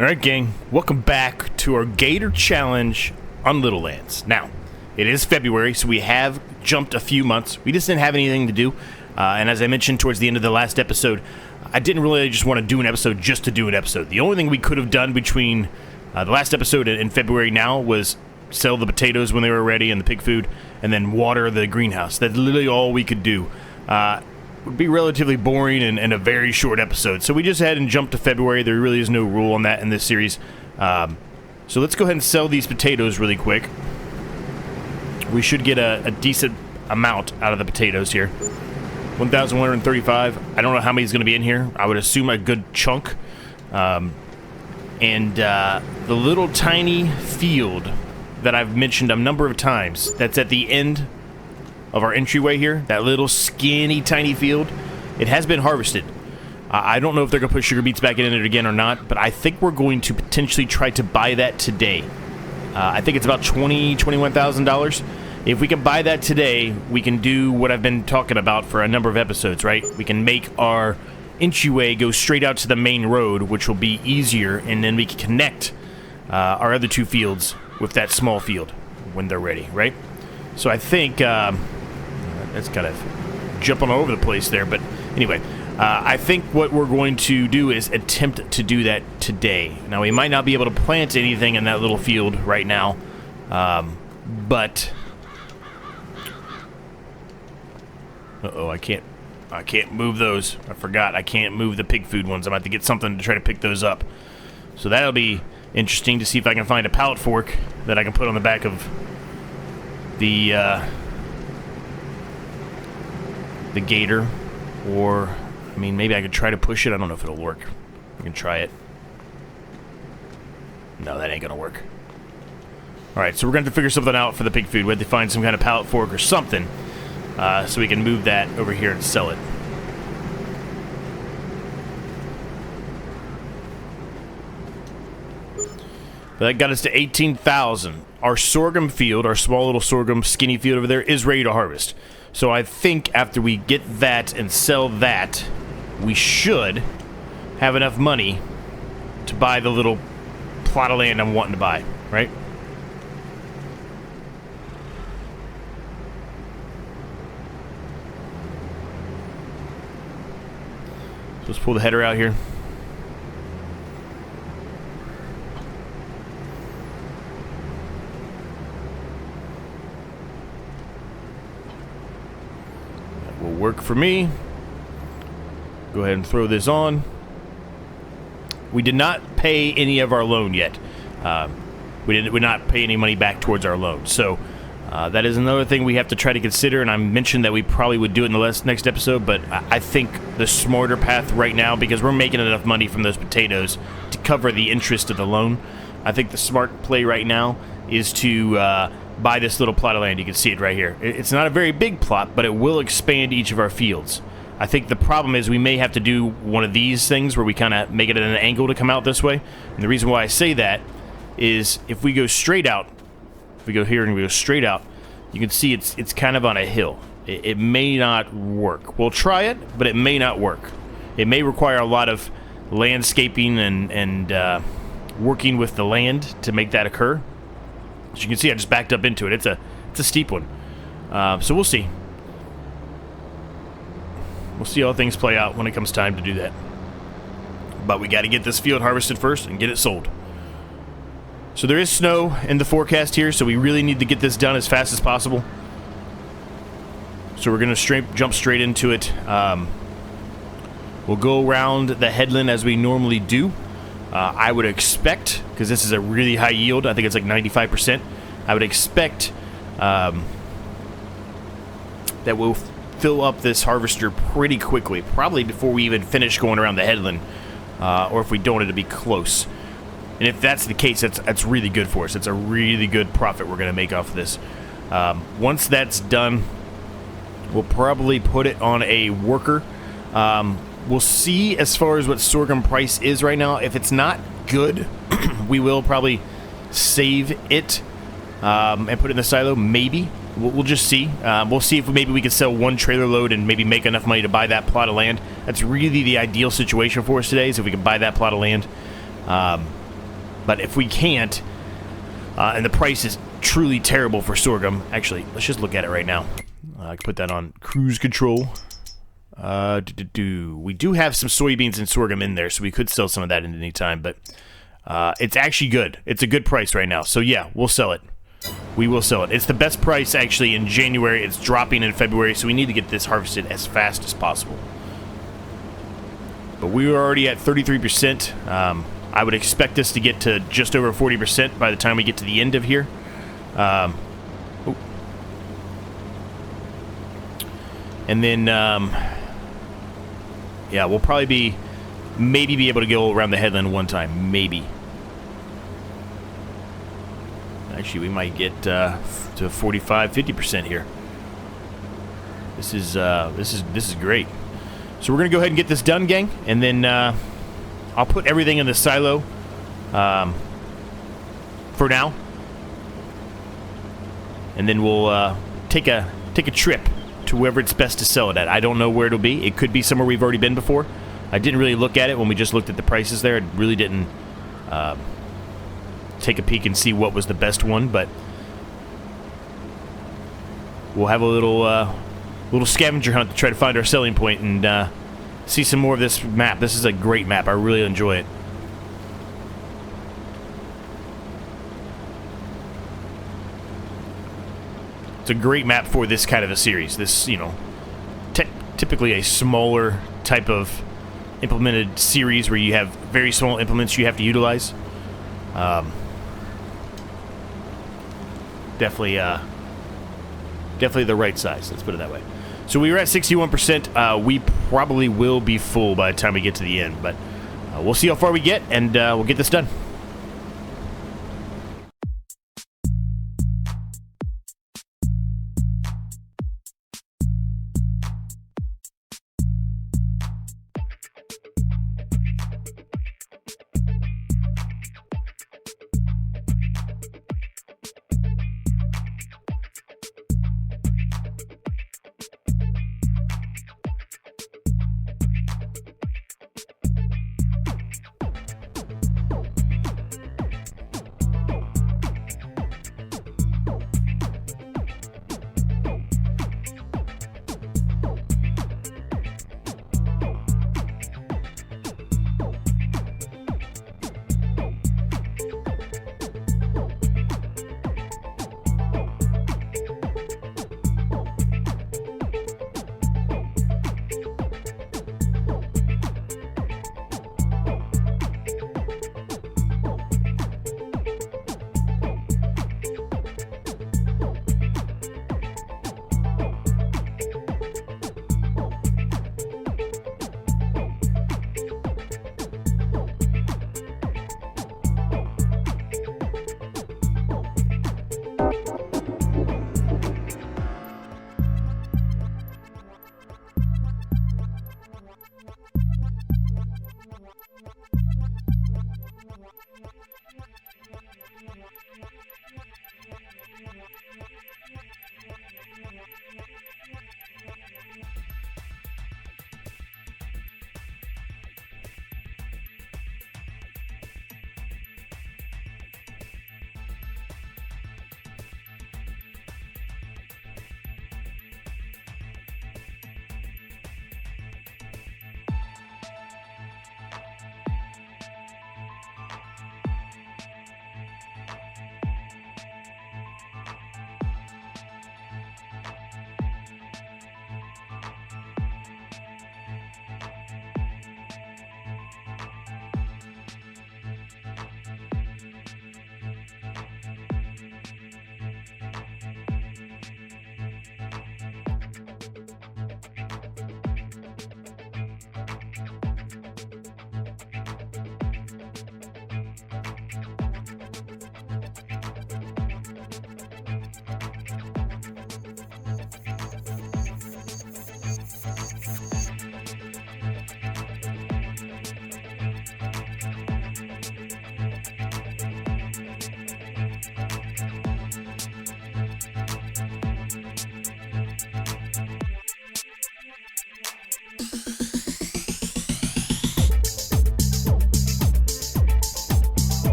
Alright gang, welcome back to our Gator Challenge on Little Lands. Now, it is February, so we have jumped a few months. We just didn't have anything to do, and as I mentioned towards the end of the last episode, I didn't really just want to do an episode just to do an episode. The only thing we could have done between the last episode and February now was sell the potatoes when they were ready and the pig food, and then water the greenhouse. That's literally all we could do. Would be relatively boring and a very short episode. So we just had and jumped to February. There really is no rule on that in this series. So let's go ahead and sell these potatoes really quick. We should get a decent amount out of the potatoes here. 1,135. I don't know how many is going to be in here. I would assume a good chunk. The little tiny field that I've mentioned a number of times, that's at the end of our entryway here, that little skinny tiny field, it has been harvested. I don't know if they're going to put sugar beets back in it again or not, but I think we're going to potentially try to buy that today. I think it's about $21,000. If we can buy that today, we can do what I've been talking about for a number of episodes, right? We can make our entryway go straight out to the main road, which will be easier, and then we can connect our other two fields with that small field when they're ready, right? So I think that's kind of jumping all over the place there, but anyway, I think what we're going to do is attempt to do that today. Now, we might not be able to plant anything in that little field right now, but I can't move those. I forgot I can't move the pig food ones. I'm about to get something to try to pick those up. So that'll be interesting to see if I can find a pallet fork that I can put on the back of the Gator, or I mean, maybe I could try to push it. I don't know if it'll work. I can try it. No, that ain't gonna work. Alright, so we're going to have to figure something out for the pig food. We have to find some kind of pallet fork or something, so we can move that over here and sell it. But that got us to 18,000. Our sorghum field, our small little sorghum skinny field over there, is ready to harvest. So I think after we get that and sell that, we should have enough money to buy the little plot of land I'm wanting to buy, right? So let's pull the header out here. Work for me. Go ahead and throw this on. We did not pay any of our loan yet. We did not pay any money back towards our loan. So that is another thing we have to try to consider. And I mentioned that we probably would do it in the next episode, but I think the smarter path right now, because we're making enough money from those potatoes to cover the interest of the loan, I think the smart play right now is to buy this little plot of land. You can see it right here. It's not a very big plot, but it will expand each of our fields. I think the problem is we may have to do one of these things where we kind of make it at an angle to come out this way. And the reason why I say that is if we go straight out, if we go here and we go straight out, you can see it's kind of on a hill. It may not work. We'll try it, but it may not work. It may require a lot of landscaping and working with the land to make that occur. As you can see, I just backed up into it. It's a steep one. So we'll see. We'll see how things play out when it comes time to do that. But we got to get this field harvested first and get it sold. So there is snow in the forecast here, so we really need to get this done as fast as possible. So we're going to jump straight into it. We'll go around the headland as we normally do. I would expect, because this is a really high yield, I think it's like 95%, I would expect that we'll fill up this harvester pretty quickly, probably before we even finish going around the headland, or if we don't, it'll be close. And if that's the case, that's really good for us. It's a really good profit we're going to make off of this. Once that's done, we'll probably put it on a worker. We'll see as far as what sorghum price is right now. If it's not good, we will probably save it and put it in the silo. Maybe. We'll just see. We'll see if maybe we can sell one trailer load and maybe make enough money to buy that plot of land. That's really the ideal situation for us today, is if we can buy that plot of land. But if we can't, and the price is truly terrible for sorghum, actually, let's just look at it right now. I can put that on cruise control. We do have some soybeans and sorghum in there, so we could sell some of that at any time, but it's actually good. It's a good price right now. So yeah, we'll sell it. We will sell it. It's the best price actually in January. It's dropping in February, so we need to get this harvested as fast as possible. But we were already at 33%. I would expect us to get to just over 40% by the time we get to the end of here. And then, yeah, we'll probably maybe be able to go around the headland one time, maybe. Actually, we might get to 45-50% here. This is great. So we're gonna go ahead and get this done, gang, and then I'll put everything in the silo for now, and then we'll take a trip to wherever it's best to sell it at. I don't know where it'll be. It could be somewhere we've already been before. I didn't really look at it when we just looked at the prices there. I really didn't take a peek and see what was the best one, but we'll have a little scavenger hunt to try to find our selling point and see some more of this map. This is a great map. I really enjoy it. It's a great map for this kind of a series. This, you know, typically a smaller type of implemented series where you have very small implements you have to utilize. Definitely the right size. Let's put it that way. So we were at 61%. We probably will be full by the time we get to the end, but we'll see how far we get, and we'll get this done.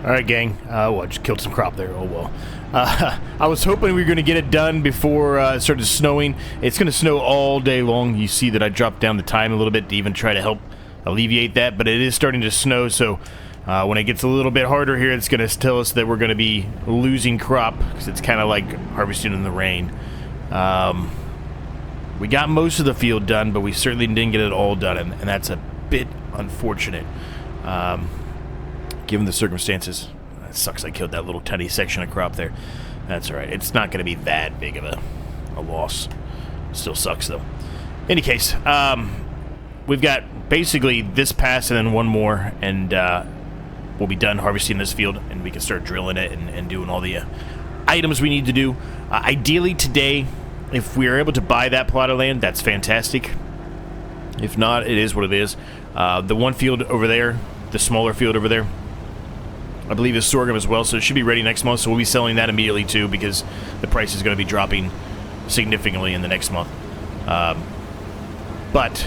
All right, gang. Well, I just killed some crop there. Oh, well. I was hoping we were going to get it done before it started snowing. It's going to snow all day long. You see that I dropped down the time a little bit to even try to help alleviate that, but it is starting to snow, so when it gets a little bit harder here, it's going to tell us that we're going to be losing crop, because it's kind of like harvesting in the rain. We got most of the field done, but we certainly didn't get it all done, and that's a bit unfortunate. Given the circumstances. It sucks I killed that little tiny section of crop there. That's alright. It's not going to be that big of a loss. Still sucks, though. In any case, we've got basically this pass and then one more, and we'll be done harvesting this field, and we can start drilling it and doing all the items we need to do. Ideally today, if we are able to buy that plot of land, that's fantastic. If not, it is what it is. The one field over there, the smaller field over there, I believe is sorghum as well, so it should be ready next month, so we'll be selling that immediately too, because the price is going to be dropping significantly in the next month. But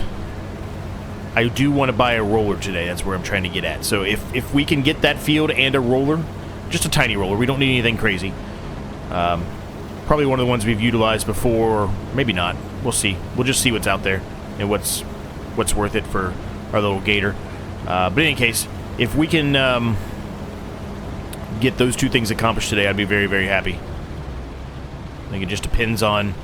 I do want to buy a roller today. That's where I'm trying to get at. So if we can get that field and a roller, just a tiny roller, we don't need anything crazy. Probably one of the ones we've utilized before, or maybe not. We'll see. We'll just see what's out there and what's worth it for our little gator. But in any case, if we can get those two things accomplished today, I'd be very, very happy. I think it just depends on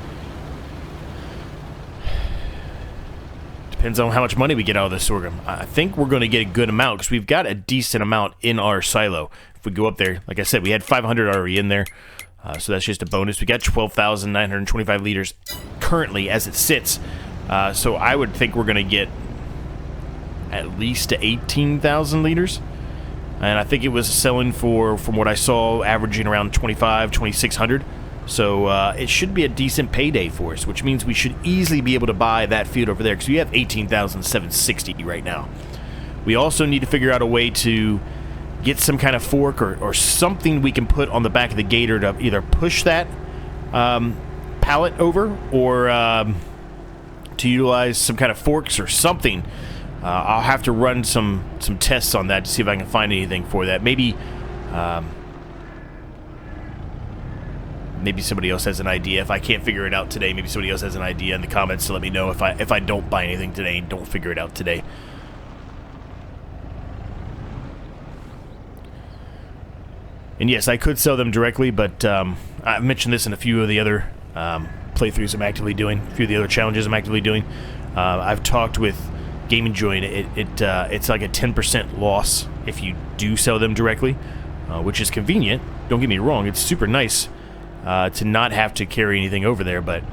how much money we get out of the sorghum. I think we're going to get a good amount, because we've got a decent amount in our silo. If we go up there, like I said, we had 500 already in there, so that's just a bonus. We got 12,925 liters currently as it sits, so I would think we're going to get at least 18,000 liters. And I think it was selling for, from what I saw, averaging around 2,600. So it should be a decent payday for us, which means we should easily be able to buy that field over there, because we have 18,760 right now. We also need to figure out a way to get some kind of fork or something we can put on the back of the gator to either push that pallet over, or to utilize some kind of forks or something. I'll have to run some tests on that to see if I can find anything for that. Maybe maybe somebody else has an idea. If I can't figure it out today, maybe somebody else has an idea in the comments to let me know if I don't buy anything today and don't figure it out today. And yes, I could sell them directly, but I've mentioned this in a few of the other playthroughs I'm actively doing, a few of the other challenges I'm actively doing. I've talked with Gaming Joy, and it's like a 10% loss if you do sell them directly, which is convenient. Don't get me wrong, it's super nice to not have to carry anything over there, but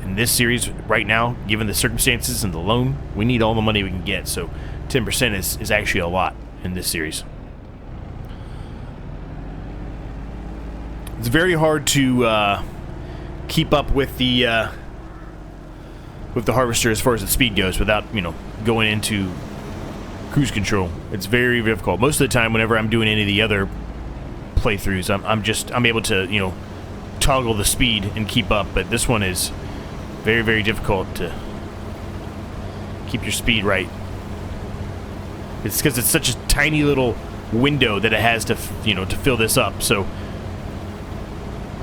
in this series right now, given the circumstances and the loan, we need all the money we can get, so 10% is actually a lot in this series. It's very hard to keep up with the harvester as far as the speed goes without, going into cruise control. It's very difficult. Most of the time, whenever I'm doing any of the other playthroughs, I'm able to, toggle the speed and keep up, but this one is very, very difficult to keep your speed right. It's because it's such a tiny little window that it has to, to fill this up. So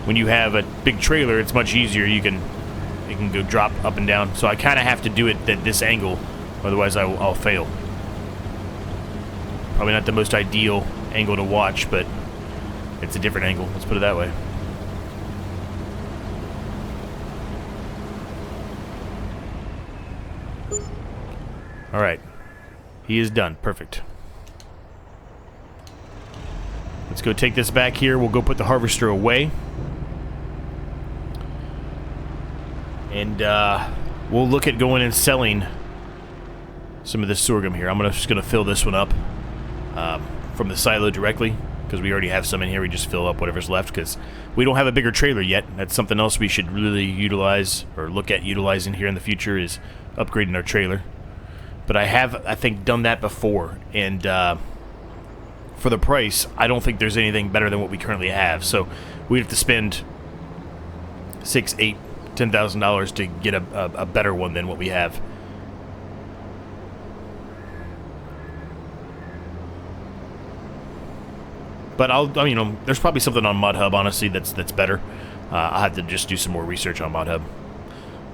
when you have a big trailer, it's much easier. It can go drop up and down. So I kind of have to do it at this angle, otherwise I'll fail. Probably not the most ideal angle to watch, but it's a different angle. Let's put it that way. All right, he is done. Perfect. Let's go take this back here. We'll go put the harvester away. And we'll look at going and selling some of this sorghum here. I'm just going to fill this one up from the silo directly, because we already have some in here. We just fill up whatever's left, because we don't have a bigger trailer yet. That's something else we should really utilize, or look at utilizing here in the future, is upgrading our trailer. But I have, I think, done that before, and for the price, I don't think there's anything better than what we currently have. So we'd have to spend $6,000, $8,000, $10,000 to get a better one than what we have. But you know, there's probably something on ModHub, honestly, that's better. I'll have to just do some more research on ModHub.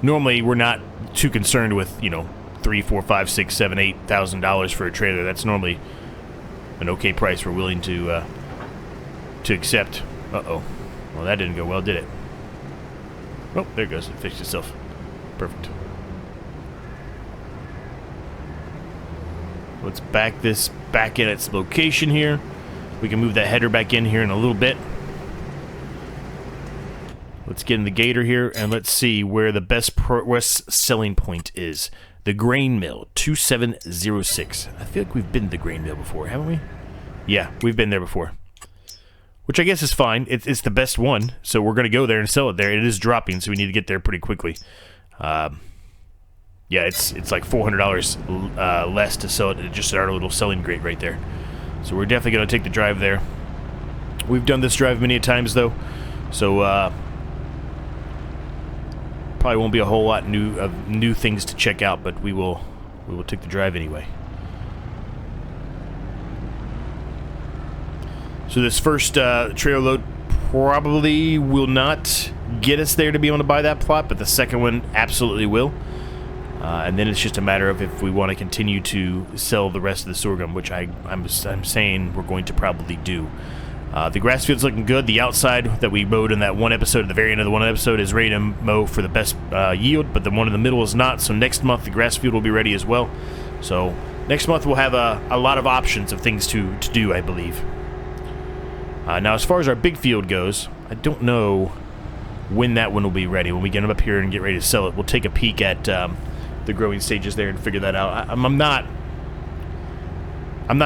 Normally, we're not too concerned with, you know, $3, $4, $5, $6, $7, $8,000 for a trailer. That's normally an okay price we're willing to accept. Uh-oh. Well, that didn't go well, did it? Oh, there it goes. It fixed itself. Perfect. Let's back this back in its location here. We can move that header back in here in a little bit. Let's get in the Gator here, and let's see where the best selling point is. The grain mill, 2706. I feel like we've been to the grain mill before, haven't we? Yeah, we've been there before. Which I guess is fine. It's the best one, so we're going to go there and sell it there. It is dropping, so we need to get there pretty quickly. Yeah, it's like $400 less to sell it at just our little selling grade right there. So we're definitely going to take the drive there. We've done this drive many times, though, so probably won't be a whole lot new things to check out, but we will take the drive anyway. So this first trailer load probably will not get us there to be able to buy that plot, but the second one absolutely will. And then it's just a matter of if we want to continue to sell the rest of the sorghum, which I'm saying we're going to probably do. The grass field's looking good. The outside that we mowed in that one episode, at the very end of the one episode, is ready to mow for the best yield, but the one in the middle is not. So next month the grass field will be ready as well. So next month we'll have a lot of options of things to do, I believe. Now as far as our big field goes, I don't know when that one will be ready. When we get them up here and get ready to sell it, we'll take a peek at the growing stages there and figure that out. I'm not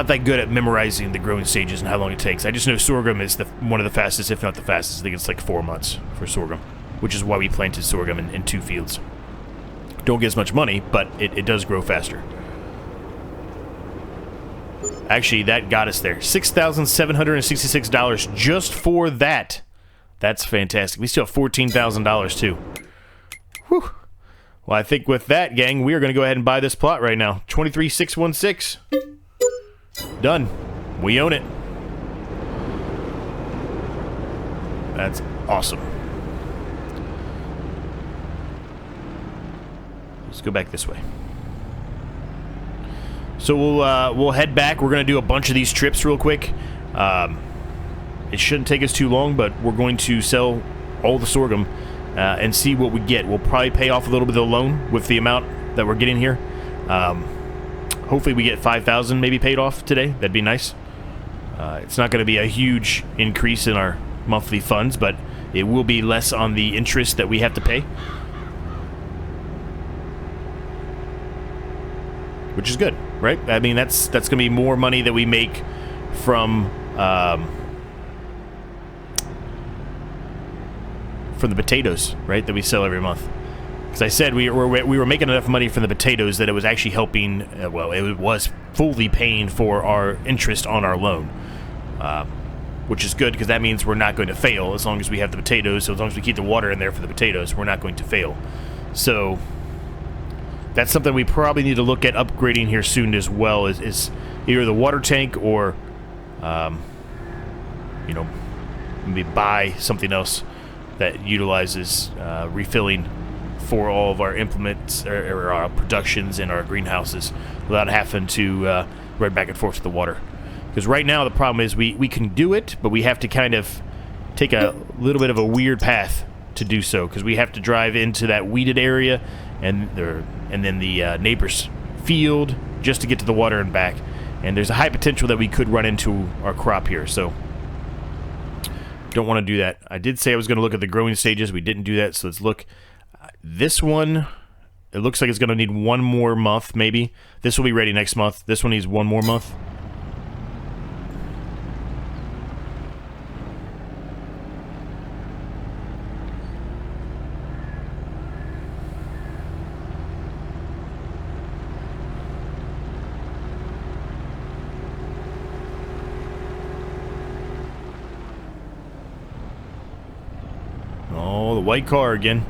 that good at memorizing the growing stages and how long it takes. I just know sorghum is one of the fastest, if not the fastest. I think it's like 4 months for sorghum, which is why we planted sorghum in 2 fields. Don't get as much money, but it does grow faster. Actually, that got us there. $6,766 just for that. That's fantastic. We still have $14,000 too. Whew. Well, I think with that, gang, we are going to go ahead and buy this plot right now. 23,616. Done. We own it. That's awesome. Let's go back this way. So we'll head back. We're going to do a bunch of these trips real quick. It shouldn't take us too long, but we're going to sell all the sorghum and see what we get. We'll probably pay off a little bit of the loan with the amount that we're getting here. Hopefully we get $5,000 maybe paid off today. That'd be nice. It's not going to be a huge increase in our monthly funds, but it will be less on the interest that we have to pay. Which is good, right? I mean, that's going to be more money that we make from the potatoes, right, that we sell every month. Because I said we were making enough money from the potatoes that it was actually helping, well, it was fully paying for our interest on our loan. Which is good, because that means we're not going to fail as long as we have the potatoes. So as long as we keep the water in there for the potatoes, we're not going to fail. So that's something we probably need to look at upgrading here soon as well, is either the water tank or, you know, maybe buy something else that utilizes refilling for all of our implements or our productions in our greenhouses without having to run back and forth to the water. Because right now the problem is we can do it, but we have to kind of take a little bit of a weird path to do so, because we have to drive into that weeded area and then the neighbor's field just to get to the water and back. And there's a high potential that we could run into our crop here, so don't want to do that. I did say I was going to look at the growing stages. We didn't do that, so let's look. This one, it looks like it's going to need 1 more month, maybe. This will be ready next month. This one needs 1 more month. Oh, the white car again.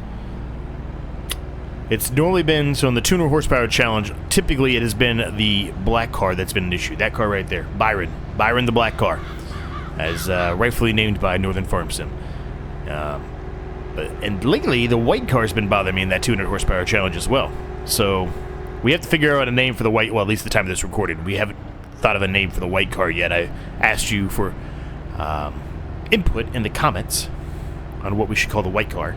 It's normally been, so in the 200 horsepower challenge, typically it has been the black car that's been an issue. That car right there. Byron the black car. as rightfully named by Northern Farm Sim. And lately, the white car's been bothering me in that 200 horsepower challenge as well. So we have to figure out a name for the white. Well, at least the time this recorded, we haven't thought of a name for the white car yet. I asked you for input in the comments on what we should call the white car.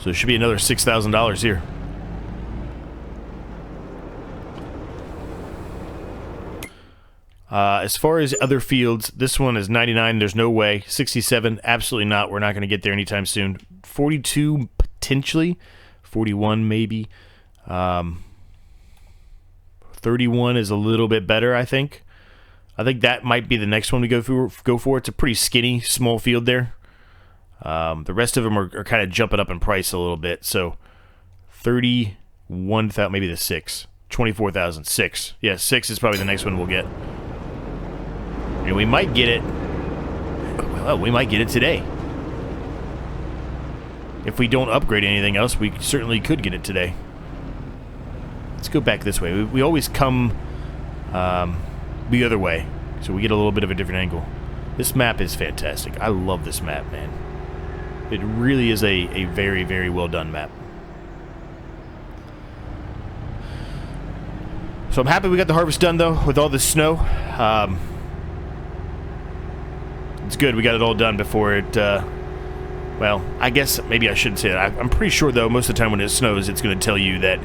So it should be another $6,000 here. As far as other fields, this one is 99. There's no way. 67, absolutely not. We're not going to get there anytime soon. 42, potentially. 41, maybe. 31 is a little bit better, I think. I think that might be the next one we go for. It's a pretty skinny, small field there. The rest of them are kind of jumping up in price a little bit. So 31,000, maybe the 6. 24,000, 6. Yeah, 6 is probably the next one we'll get. And we might get it. Well, we might get it today. If we don't upgrade anything else, we certainly could get it today. Let's go back this way. We always come the other way, so we get a little bit of a different angle. This map is fantastic. I love this map, man. It really is a very, very well done map. So I'm happy we got the harvest done, though, with all this snow. It's good we got it all done before it, well, I guess maybe I shouldn't say that. I'm pretty sure, though, most of the time when it snows, it's going to tell you that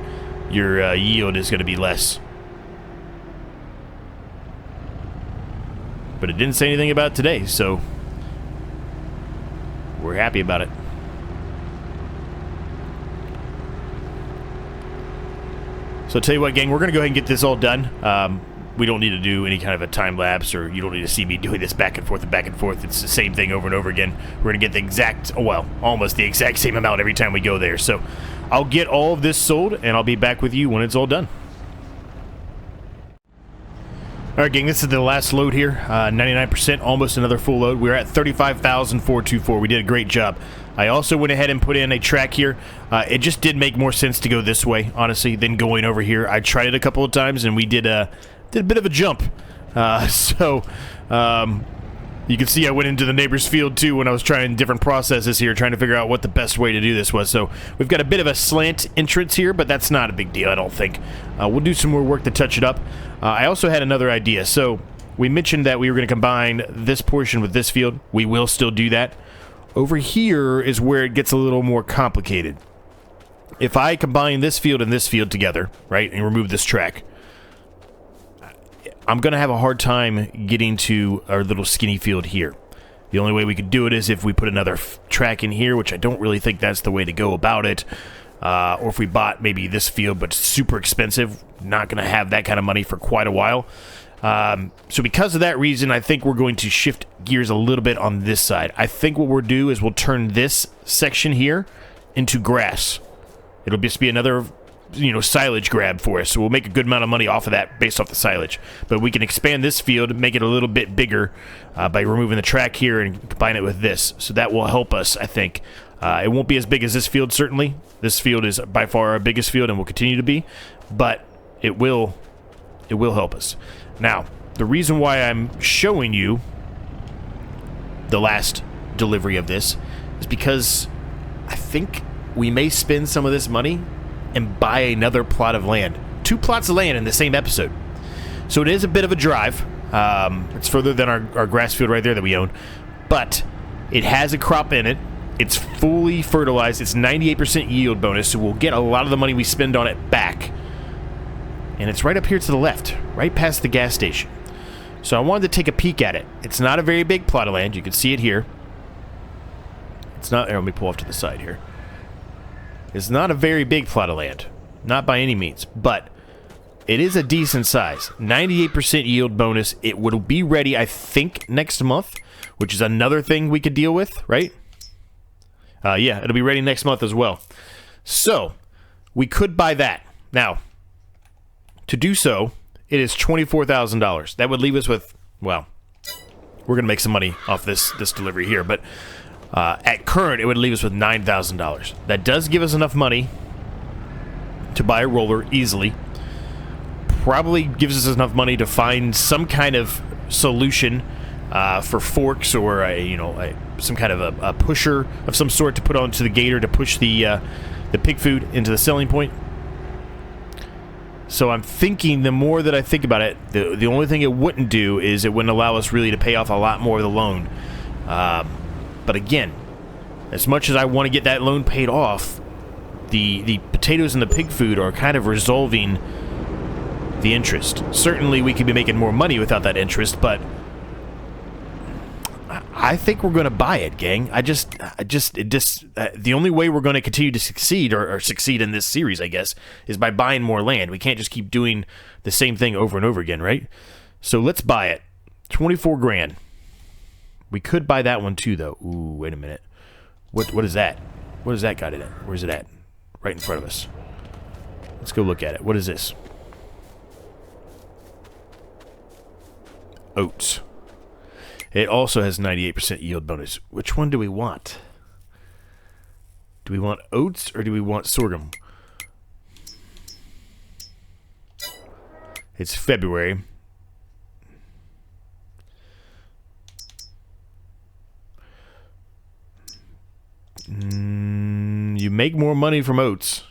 your yield is going to be less. But it didn't say anything about today, so we're happy about it. So I'll tell you what, gang, we're going to go ahead and get this all done. We don't need to do any kind of a time lapse, or you don't need to see me doing this back and forth and back and forth. It's the same thing over and over again. We're going to get the exact, well, almost the exact same amount every time we go there. So I'll get all of this sold, and I'll be back with you when it's all done. All right, gang, this is the last load here. 99%, almost another full load. We're at 35,424. We did a great job. I also went ahead and put in a track here. It just did make more sense to go this way, honestly, than going over here. I tried it a couple of times, and we did a bit of a jump. You can see I went into the neighbor's field, too, when I was trying different processes here, trying to figure out what the best way to do this was. So we've got a bit of a slant entrance here, but that's not a big deal, I don't think. We'll do some more work to touch it up. I also had another idea. So we mentioned that we were going to combine this portion with this field. We will still do that. Over here is where it gets a little more complicated. If I combine this field and this field together, right, and remove this track, I'm going to have a hard time getting to our little skinny field here. The only way we could do it is if we put another track in here, which I don't really think that's the way to go about it. Or if we bought maybe this field, but super expensive. Not going to have that kind of money for quite a while. So because of that reason, I think we're going to shift gears a little bit on this side. I think what we'll do is we'll turn this section here into grass. It'll just be another, silage grab for us. So we'll make a good amount of money off of that based off the silage. But we can expand this field, make it a little bit bigger by removing the track here and combine it with this. So that will help us, I think. It won't be as big as this field, certainly. This field is by far our biggest field and will continue to be. But it will help us. Now, the reason why I'm showing you the last delivery of this is because I think we may spend some of this money and buy another plot of land. 2 plots of land in the same episode. So it is a bit of a drive. It's further than our grass field right there that we own. But it has a crop in it. It's fully fertilized. It's 98% yield bonus, so we'll get a lot of the money we spend on it back. And it's right up here to the left, right past the gas station. So I wanted to take a peek at it. It's not a very big plot of land. You can see it here. It's not... Let me pull off to the side here. It's not a very big plot of land. Not by any means. But it is a decent size. 98% yield bonus. It will be ready, I think, next month, which is another thing we could deal with, right? Yeah, it'll be ready next month as well. So, we could buy that. Now, to do so, it is $24,000. That would leave us with, well, we're going to make some money off this delivery here, but at current, it would leave us with $9,000. That does give us enough money to buy a roller easily. Probably gives us enough money to find some kind of solution for forks or some kind of a pusher of some sort to put onto the gator to push the pig food into the selling point. So I'm thinking, the more that I think about it, the only thing it wouldn't do is it wouldn't allow us really to pay off a lot more of the loan. But again, as much as I want to get that loan paid off, the potatoes and the pig food are kind of resolving the interest. Certainly we could be making more money without that interest, but I think we're going to buy it, gang. The only way we're going to continue to succeed or succeed in this series, I guess, is by buying more land. We can't just keep doing the same thing over and over again, right? So let's buy it. 24 grand. We could buy that one too, though. Ooh, wait a minute. What is that? What does that got in it? Where's it at? Right in front of us. Let's go look at it. What is this? Oats. It also has 98% yield bonus. Which one do we want? Do we want oats or do we want sorghum? It's February. You make more money from oats,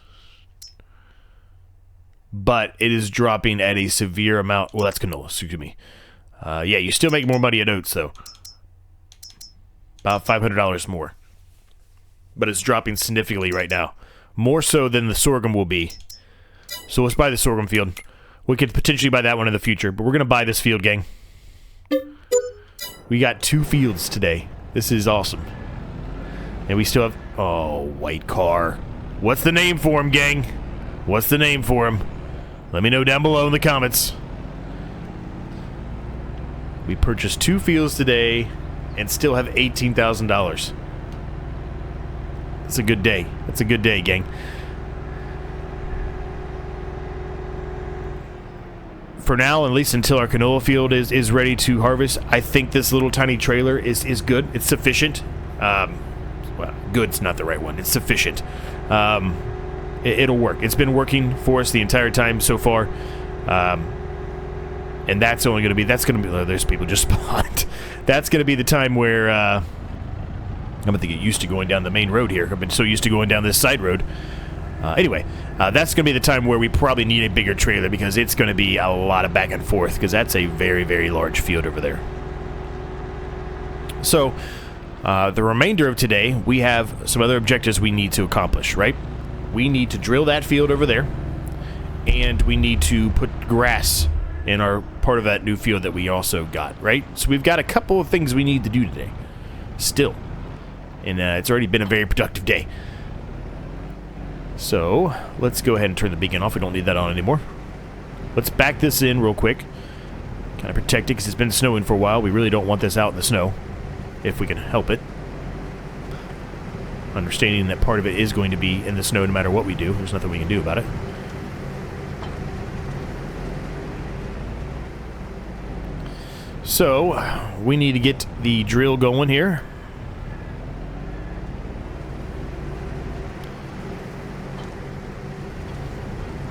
but it is dropping at a severe amount. Well, that's canola, excuse me. Yeah, you still make more money at oats, though. About $500 more. But it's dropping significantly right now. More so than the sorghum will be. So let's buy the sorghum field. We could potentially buy that one in the future, but we're going to buy this field, gang. We got 2 fields today. This is awesome. And we still have... Oh, white car. What's the name for him, gang? What's the name for him? Let me know down below in the comments. We purchased 2 fields today and still have $18,000. It's a good day. It's a good day, gang. For now, at least until our canola field is ready to harvest, I think this little tiny trailer is good. It's sufficient. Well, good's not the right one. It's sufficient. It'll work. It's been working for us the entire time so far. And that's only going to be, there's people just spawned. That's going to be the time where, I'm going to get used to going down the main road here. I've been so used to going down this side road. Anyway, that's going to be the time where we probably need a bigger trailer because it's going to be a lot of back and forth because that's a very, very large field over there. So, the remainder of today, we have some other objectives we need to accomplish, right? We need to drill that field over there, and we need to put grass in our part of that new field that we also got, right? So we've got a couple of things we need to do today still, and it's already been a very productive day. So let's go ahead and turn the beacon off. We don't need that on anymore. Let's back this in real quick, kind of protect it because it's been snowing for a while. We really don't want this out in the snow if we can help it, understanding that part of it is going to be in the snow no matter what we do. There's nothing we can do about it. So, we need to get the drill going here.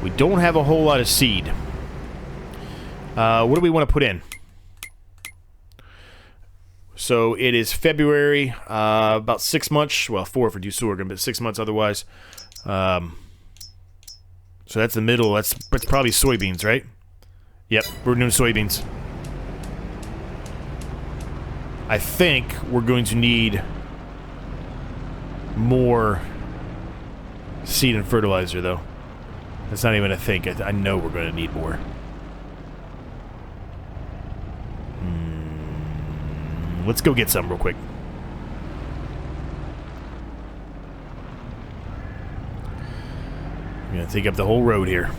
We don't have a whole lot of seed. What do we want to put in? So, it is February, about 6 months. Well, 4 if we do sorghum, but 6 months otherwise. So, that's the middle. That's probably soybeans, right? Yep, we're doing soybeans. I think we're going to need more seed and fertilizer, though. That's not even a think. I know we're going to need more. Let's go get some real quick. I'm going to take up the whole road here.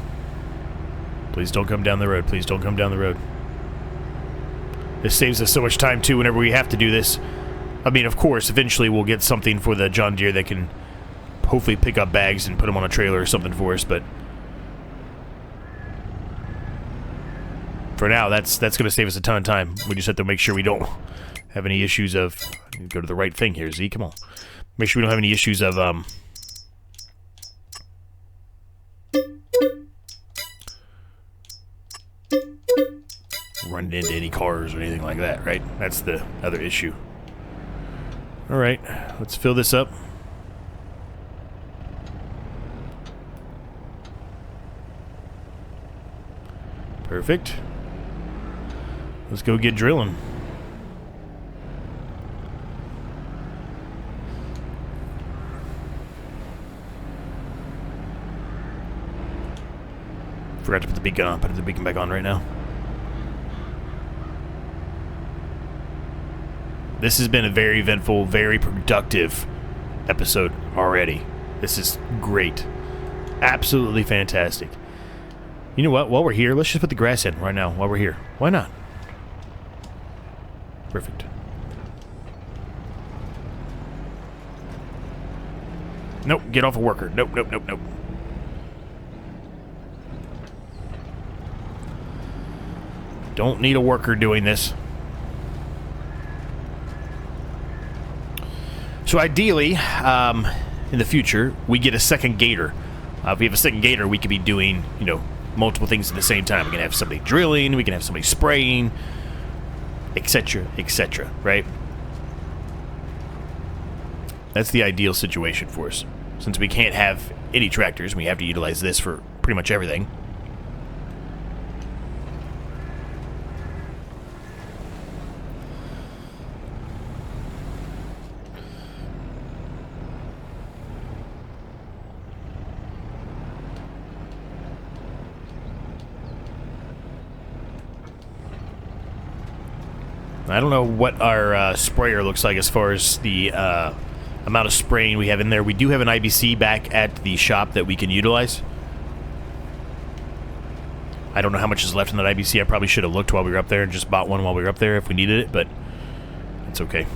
Please don't come down the road. Please don't come down the road. This saves us so much time, too, whenever we have to do this. I mean, of course, eventually we'll get something for the John Deere that can hopefully pick up bags and put them on a trailer or something for us, but for now, that's going to save us a ton of time. We just have to make sure we don't have any issues of... Go to the right thing here, Z, come on. Make sure we don't have any issues of, running into any cars or anything like that, right? That's the other issue. All right, let's fill this up. Perfect. Let's go get drilling. Forgot to put the beacon on. Put the beacon back on right now. This has been a very eventful, very productive episode already. This is great. Absolutely fantastic. You know what? While we're here, let's just put the grass in right now while we're here. Why not? Perfect. Nope, get off a worker. Nope, nope, nope, nope. Don't need a worker doing this. So ideally, in the future, we get a second gator. If we have a second gator, we could be doing, you know, multiple things at the same time. We can have somebody drilling, we can have somebody spraying, etc., etc., right? That's the ideal situation for us. Since we can't have any tractors, we have to utilize this for pretty much everything. I don't know what our sprayer looks like as far as the amount of spraying we have in there. We do have an IBC back at the shop that we can utilize. I don't know how much is left in that IBC. I probably should have looked while we were up there and just bought one while we were up there if we needed it, but it's okay.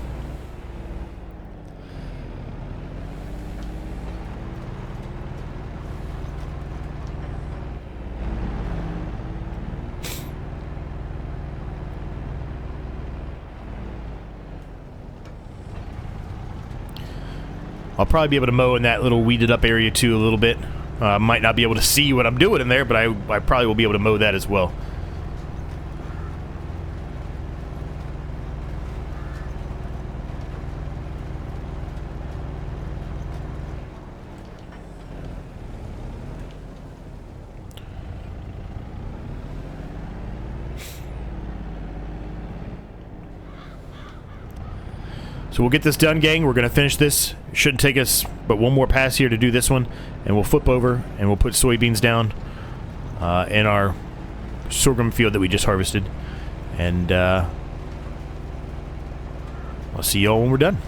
I'll probably be able to mow in that little weeded up area too a little bit. Might not be able to see what I'm doing in there, but I probably will be able to mow that as well. So we'll get this done, gang. We're going to finish this. It shouldn't take us but one more pass here to do this one. And we'll flip over and we'll put soybeans down in our sorghum field that we just harvested. And I'll see y'all when we're done.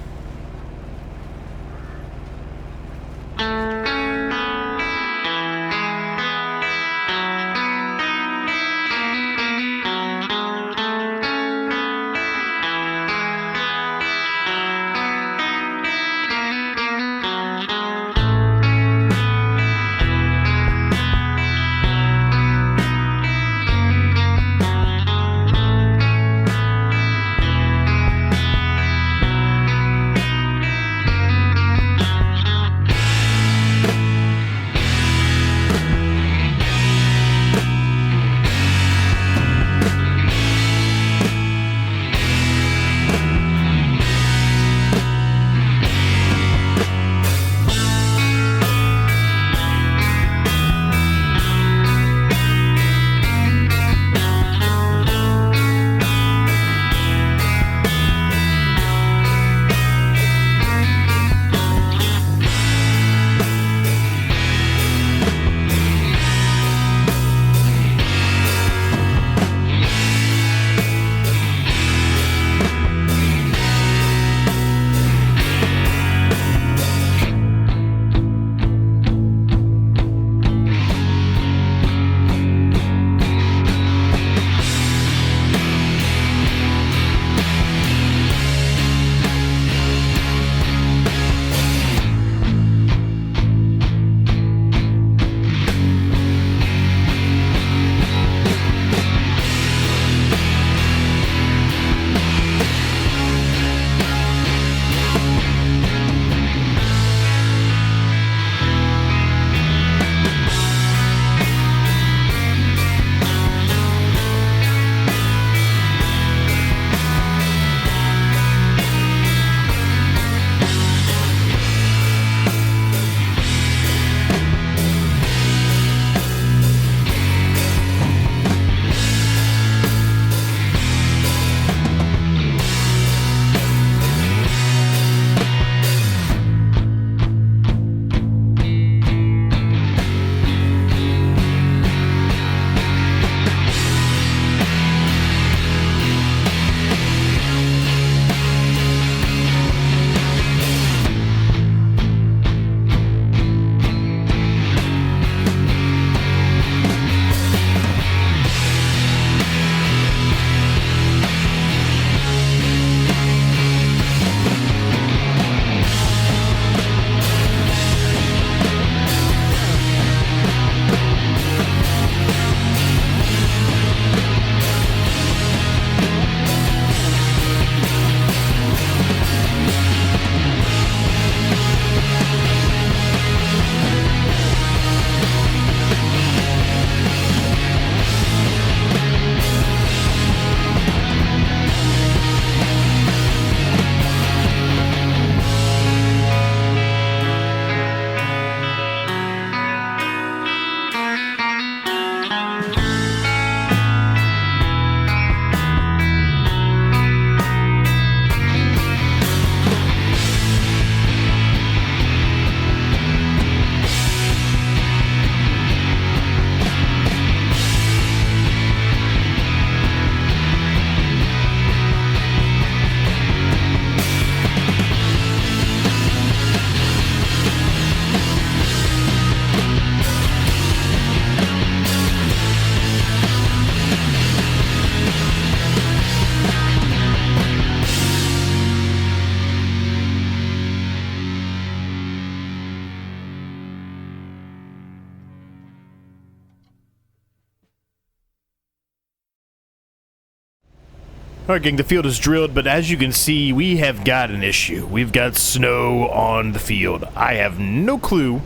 All right, gang, the field is drilled, but as you can see, we have got an issue. We've got snow on the field. I have no clue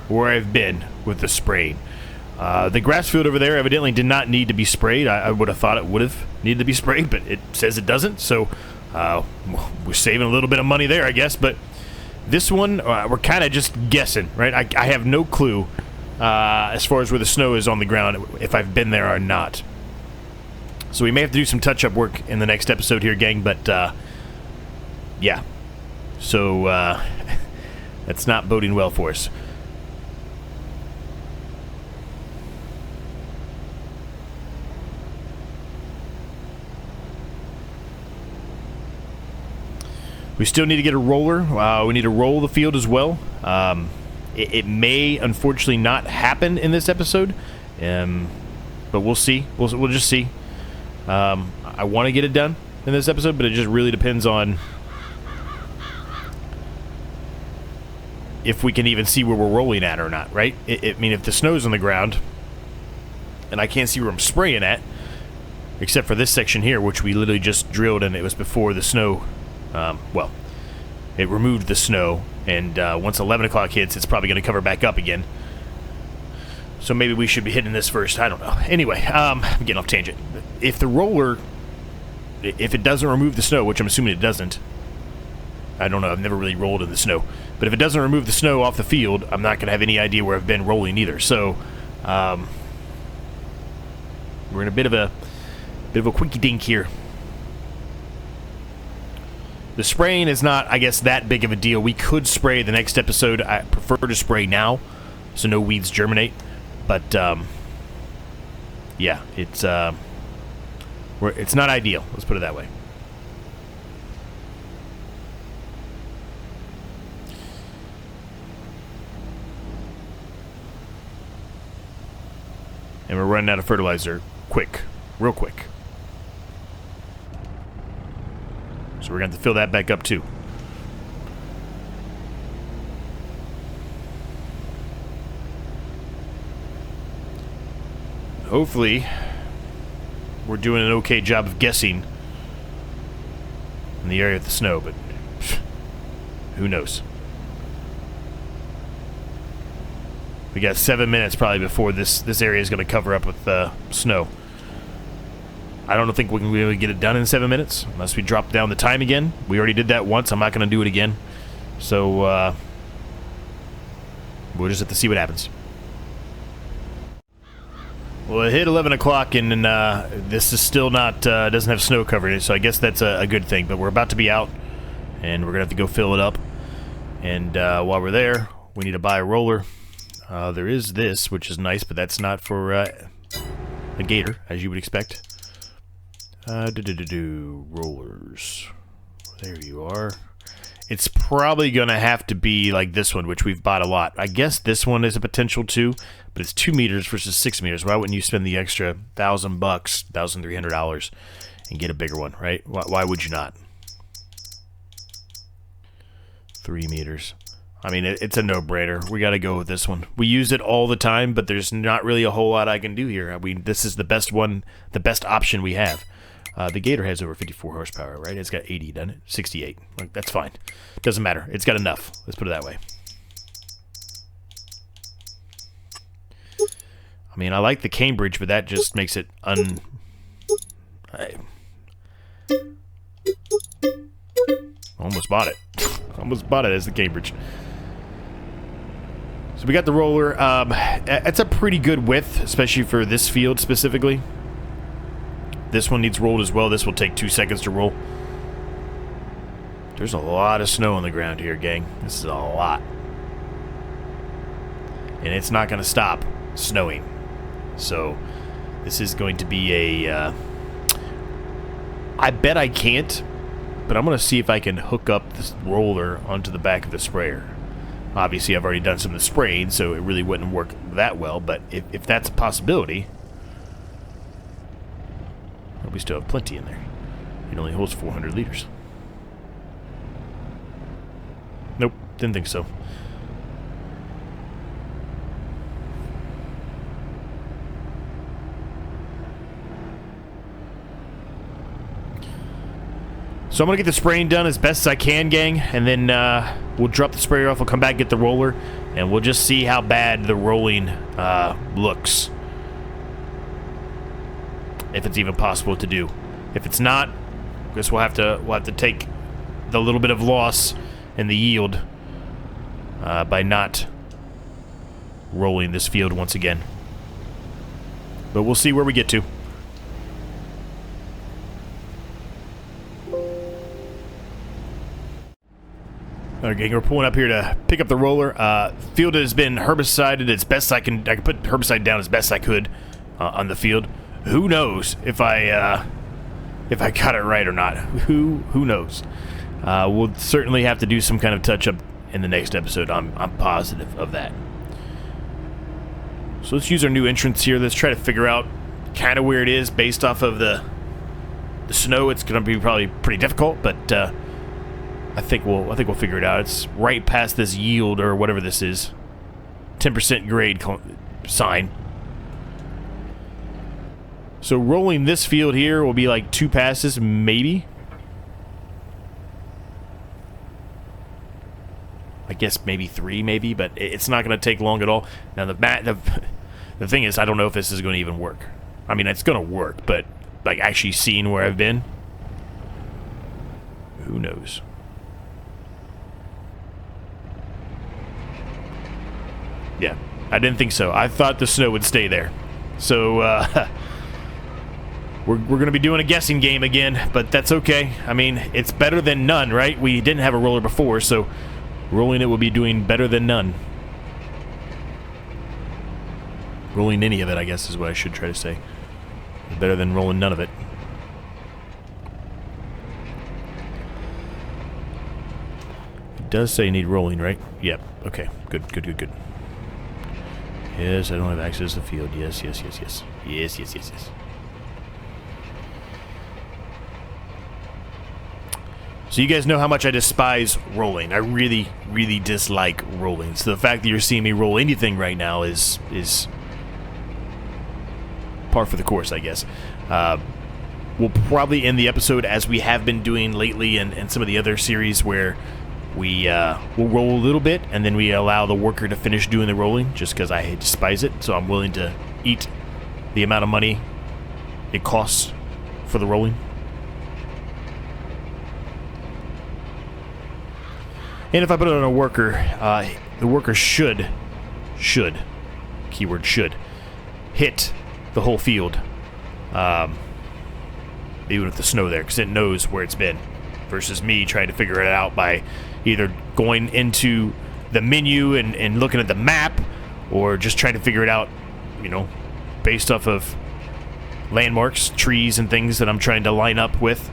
where I've been with the spraying. The grass field over there evidently did not need to be sprayed. I would have thought it would have needed to be sprayed, but it says it doesn't, so we're saving a little bit of money there, I guess. But this one, we're kind of just guessing, right? I have no clue as far as where the snow is on the ground, if I've been there or not. So we may have to do some touch-up work in the next episode here, gang, but, yeah. So, that's not boding well for us. We still need to get a roller. We need to roll the field as well. It may, unfortunately, not happen in this episode, but we'll see. We'll just see. I want to get it done in this episode, but it just really depends on if we can even see where we're rolling at or not, right? I mean, if the snow's on the ground and I can't see where I'm spraying at, except for this section here, which we literally just drilled, and it was before the snow, well, it removed the snow, and once 11 o'clock hits, it's probably going to cover back up again. So maybe we should be hitting this first. I don't know. Anyway, I'm getting off tangent. If the roller, if it doesn't remove the snow, which I'm assuming it doesn't, I don't know. I've never really rolled in the snow. But if it doesn't remove the snow off the field, I'm not going to have any idea where I've been rolling either. So, we're in a bit of a quickie dink here. The spraying is not, I guess, that big of a deal. We could spray the next episode. I prefer to spray now, so no weeds germinate. But, yeah, it's not ideal. Let's put it that way. And we're running out of fertilizer real quick. So we're going to have to fill that back up too. Hopefully, we're doing an okay job of guessing in the area of the snow, but who knows? We got 7 minutes probably before this area is going to cover up with snow. I don't think we can really get it done in 7 minutes unless we drop down the time again. We already did that once. I'm not going to do it again. So we'll just have to see what happens. Well, it hit 11 o'clock, and this is still not, doesn't have snow covering it, so I guess that's a good thing. But we're about to be out, and we're going to have to go fill it up. And while we're there, we need to buy a roller. There is this, which is nice, but that's not for a gator, as you would expect. Rollers. There you are. It's probably going to have to be like this one, which we've bought a lot. I guess this one is a potential too, but it's 2 meters versus 6 meters. Why wouldn't you spend the extra $1,000, $1,300, and get a bigger one, right? Why would you not? 3 meters. I mean, it's a no-brainer. We got to go with this one. We use it all the time, but there's not really a whole lot I can do here. I mean, this is the best one, the best option we have. The Gator has over 54 horsepower, right? It's got 80, doesn't it? 68. Like, that's fine. Doesn't matter. It's got enough. Let's put it that way. I mean, I like the Cambridge, but that just makes it I almost bought it. Almost bought it as the Cambridge. So we got the roller. It's a pretty good width, especially for this field specifically. This one needs rolled as well. This will take 2 seconds to roll. There's a lot of snow on the ground here, gang. This is a lot. And it's not going to stop snowing. So, this is going to be a... I bet I can't, but I'm going to see if I can hook up this roller onto the back of the sprayer. Obviously, I've already done some of the spraying, so it really wouldn't work that well, but if that's a possibility... We still have plenty in there. It only holds 400 liters. Nope, didn't think so. So I'm going to get the spraying done as best as I can, gang, and then we'll drop the sprayer off, we'll come back, get the roller, and we'll just see how bad the rolling looks. If it's even possible to do. If it's not, I guess we'll have to take the little bit of loss in the yield by not rolling this field once again. But we'll see where we get to. Alright, gang, we're pulling up here to pick up the roller. Field has been herbicided as best I can put herbicide down as best I could on the field. Who knows if I got it right or not? Who knows? We'll certainly have to do some kind of touch-up in the next episode. I'm positive of that. So let's use our new entrance here. Let's try to figure out kind of where it is based off of the snow. It's going to be probably pretty difficult, but I think we'll figure it out. It's right past this yield or whatever this is. 10% grade sign. So rolling this field here will be like 2 passes, maybe. I guess maybe 3, maybe, but it's not going to take long at all. Now the thing is, I don't know if this is going to even work. I mean, it's going to work, but like actually seeing where I've been, who knows? Yeah, I didn't think so. I thought the snow would stay there. So, we're going to be doing a guessing game again, but that's okay. I mean, it's better than none, right? We didn't have a roller before, so rolling it will be doing better than none. Rolling any of it, I guess, is what I should try to say. Better than rolling none of it. It does say you need rolling, right? Yep. Okay. Good. Yes, I don't have access to the field. Yes. Yes. So you guys know how much I despise rolling. I really, really dislike rolling. So the fact that you're seeing me roll anything right now is par for the course, I guess. We'll probably end the episode as we have been doing lately in some of the other series where we'll roll a little bit and then we allow the worker to finish doing the rolling just because I despise it. So I'm willing to eat the amount of money it costs for the rolling. And if I put it on a worker, the worker should, keyword should, hit the whole field, even with the snow there, because it knows where it's been, versus me trying to figure it out by either going into the menu and looking at the map, or just trying to figure it out, you know, based off of landmarks, trees, and things that I'm trying to line up with.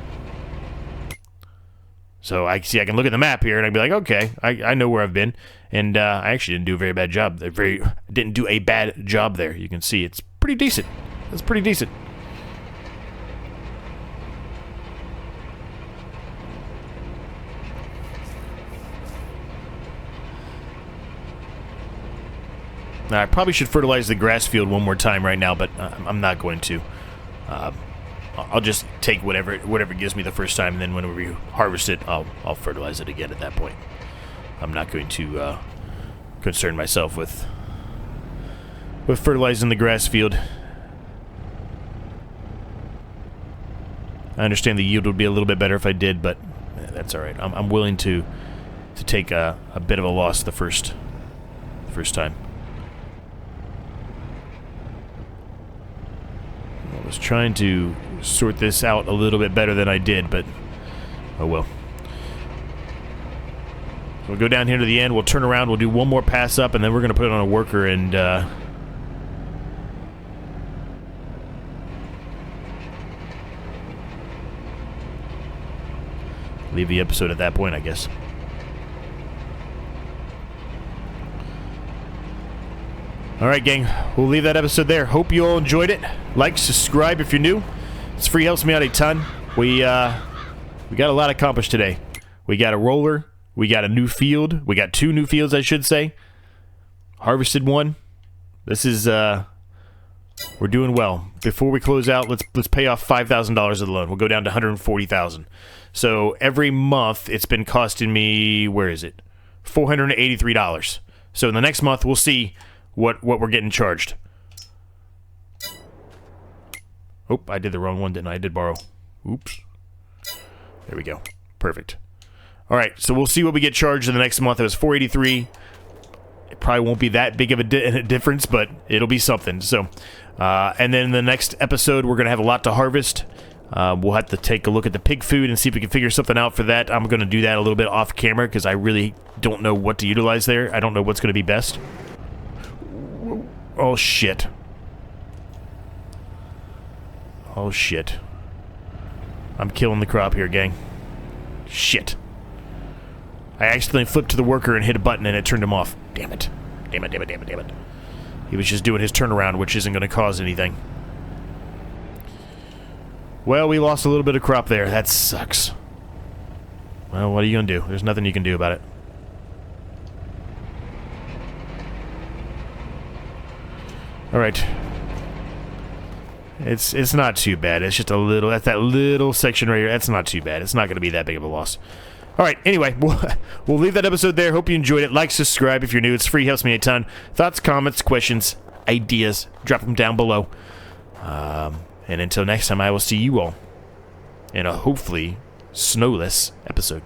So I can look at the map here and I'd be like, okay, I know where I've been, and I actually didn't do a very bad job. Didn't do a bad job there. You can see it's pretty decent. That's pretty decent. Now, I probably should fertilize the grass field one more time right now, but I'm not going to. I'll just take whatever it gives me the first time, and then whenever we harvest it, I'll fertilize it again at that point. I'm not going to concern myself with fertilizing the grass field. I understand the yield would be a little bit better if I did, but that's all right. I'm willing to take a bit of a loss the first time. I was trying to sort this out a little bit better than I did, but oh well. So we'll go down here to the end, we'll turn around, we'll do one more pass up, and then we're going to put it on a worker and leave the episode at that point, I guess. Alright, gang, we'll leave that episode there. Hope you all enjoyed it. Like, subscribe if you're new. It's free, helps me out a ton. We got a lot accomplished today. We got a roller, we got a new field, we got 2 new fields, I should say. Harvested one. This is We're doing well. Before we close out, let's pay off $5,000 of the loan. We'll go down to $140,000. So every month it's been costing me, where is it? $483. So in the next month we'll see what we're getting charged. Oh, I did the wrong one, didn't I? I did borrow. Oops. There we go. Perfect. All right, so we'll see what we get charged in the next month. It was $483. It probably won't be that big of a difference, but it'll be something. So, and then in the next episode, we're going to have a lot to harvest. We'll have to take a look at the pig food and see if we can figure something out for that. I'm going to do that a little bit off camera because I really don't know what to utilize there. I don't know what's going to be best. Oh, shit. Oh, shit. I'm killing the crop here, gang. Shit. I accidentally flipped to the worker and hit a button and it turned him off. Damn it. Damn it, damn it, damn it, damn it. He was just doing his turnaround, which isn't going to cause anything. Well, we lost a little bit of crop there. That sucks. Well, what are you going to do? There's nothing you can do about it. Alright. It's not too bad. It's just a little... That's that little section right here. That's not too bad. It's not going to be that big of a loss. Alright, anyway, we'll leave that episode there. Hope you enjoyed it. Like, subscribe if you're new. It's free. Helps me a ton. Thoughts, comments, questions, ideas, drop them down below. And until next time, I will see you all in a hopefully snowless episode.